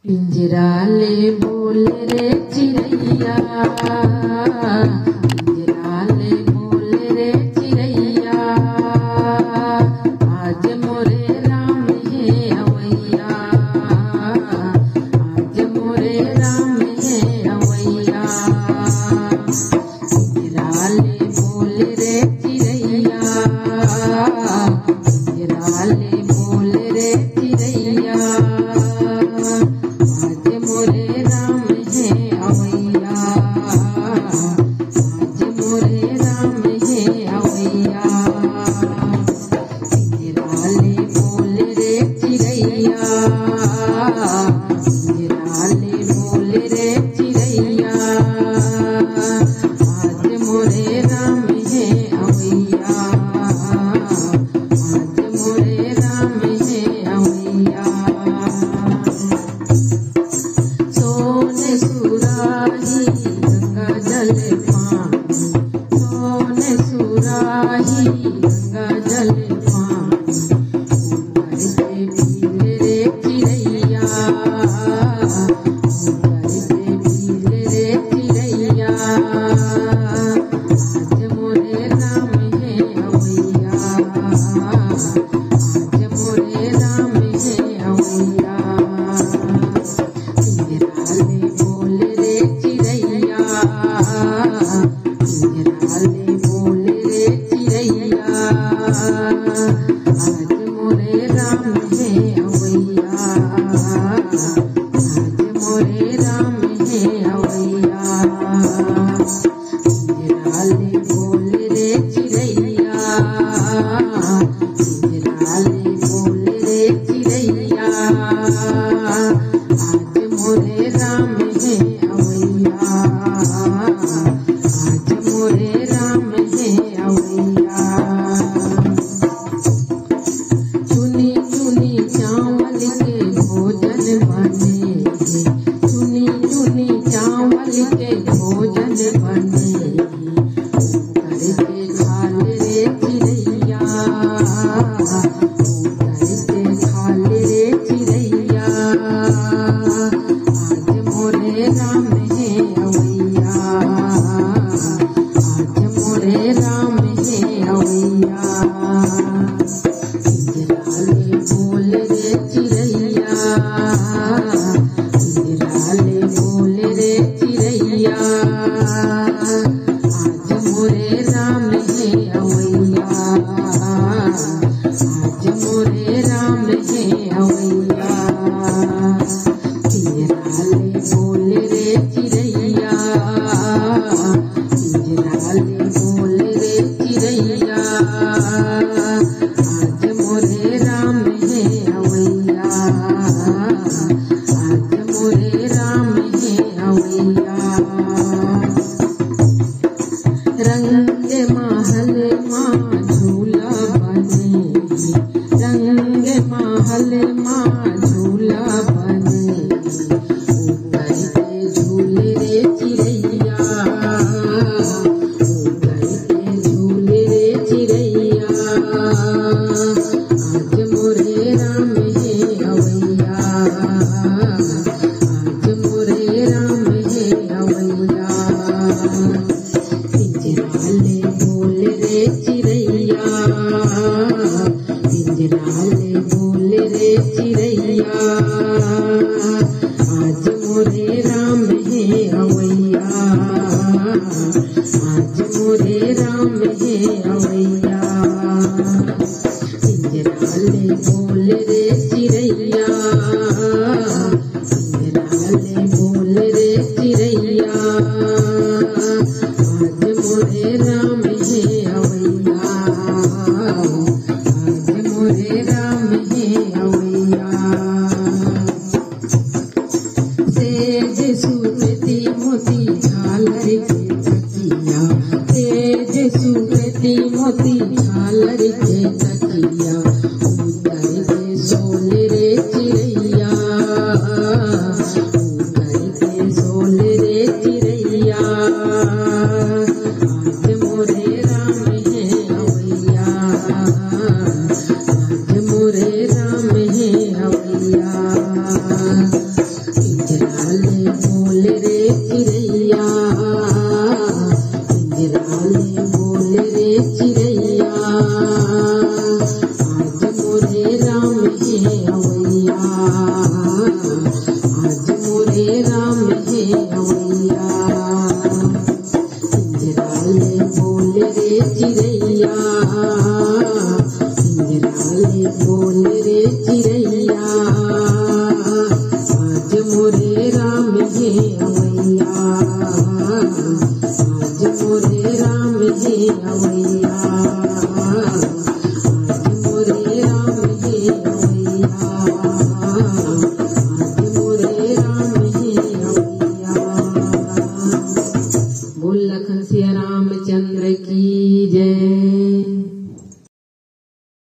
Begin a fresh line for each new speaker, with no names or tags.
पिंजरा ले बोल रे चिड़ैया, पिंजरा ले बोल रे चिड़ैया, आज मोरे राम है अवैया, आज मोरे राम है अवैया। पिंजरा ले बोल रे चिड़ैया, पिंजरा ले बोल रे चिड़ैया, आज मोरे राम है अवैया, आज मोरे राम है अवैया। पिंजरा ले बोल रे चिड़ैया, पिंजरा ले बोल रे चिड़ैया, आज मोरे राम है अवैया, आज मोरे राम है अवैया। सोने सुराही गंगा जल पानी, सोने सुराही गंगा जल पानी, ऊपर से पील रे चिड़ैया, ऊपर से पील रे चिड़ैया, आज मोरे राम है अवैया, आज मोरे राम है अवैया। पिंजरा ले बोल रे चिड़ैया, पिंजरा ले बोल रे चिड़ैया, आज मोरे राम है अवैया, आज मोरे राम है अवैया। पिंजरा ले बोल रे चिड़ैया, पिंजरा ले बोल रे चिड़ैया, आज मोरे राम है अवैया, आज मोरे राम है अवैया। चुनी चुनी चावल के भोजन बनेगी, चुनी चुनी चावल के भोजन बनेगी, उतर के खाल रे चिड़ैया, उतर के खाल रे चिड़ैया, आज मोरे राम है अवैया, आज मोरे राम है अवैया। पिंजरा ले बोल रे चिड़ैया, पिंजरा ले बोल रे चिड़ैया, आज मोरे राम है अवैया, आज मोरे राम है अवैया। पिंजरा ले बोल रे चिड़ैया, पिंजरा ले बोल रे चिड़ैया, आज मोरे राम है अवैया, आज मोरे राम है अवैया। रंग महल माँ झूला बनेगी, रंग महल माँ झूला बनेगी, ऊपर से झूल रे चिड़ैया, ऊपर से झूल रे चिड़ैया, आज मोरे राम है अवैया, आज मोरे राम है अवैया। पिंजरा ले बोल रे चिड़ैया, पिंजरा ले बोल रे चिड़ैया, आज मोरे राम है अवैया, आज मोरे राम है अवैया। पिंजरा ले बोल रे चिड़ैया, पिंजरा ले बोल रे चिड़ैया, आज मोरे राम है अवैया, आज मोरे राम है अवैया। सेज सुरती मोती झालर के तकिया, सेज सुरती मोती झालर के तकिया, उतर के सोल रे चिड़ैया, उतर के सोल रे चिड़ैया, आज मोरे राम है अवैया, आज मोरे राम है अवैया। अवैया, आज मोरे राम है अवैया। पिंजराले बोल रे चिड़ैया, पिंजराले बोल रे चिड़ैया, आज मोरे राम है अवैया, आज मोरे राम है अवैया, आज मोरे राम है अवैया।